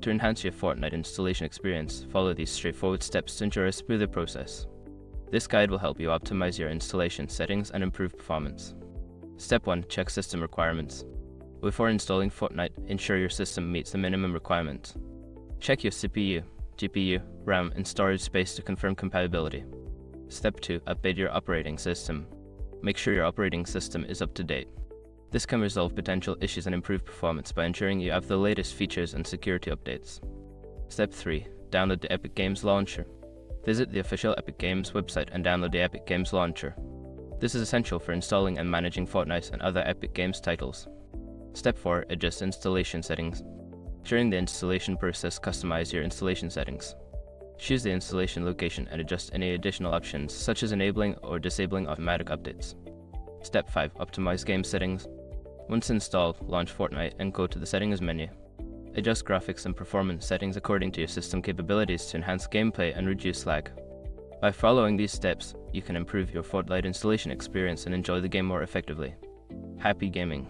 To enhance your Fortnite installation experience, follow these straightforward steps to ensure a smoother process. This guide will help you optimize your installation settings and improve performance. Step 1. Check system requirements. Before installing Fortnite, ensure your system meets the minimum requirements. Check your CPU, GPU, RAM, and storage space to confirm compatibility. Step 2. Update your operating system. Make sure your operating system is up to date. This can resolve potential issues and improve performance by ensuring you have the latest features and security updates. Step 3. Download the Epic Games Launcher. Visit the official Epic Games website and download the Epic Games Launcher. This is essential for installing and managing Fortnite and other Epic Games titles. Step 4. Adjust installation settings. During the installation process, customize your installation settings. Choose the installation location and adjust any additional options, such as enabling or disabling automatic updates. Step 5. Optimize game settings. Once installed, launch Fortnite and go to the Settings menu. Adjust graphics and performance settings according to your system capabilities to enhance gameplay and reduce lag. By following these steps, you can improve your Fortnite installation experience and enjoy the game more effectively. Happy gaming!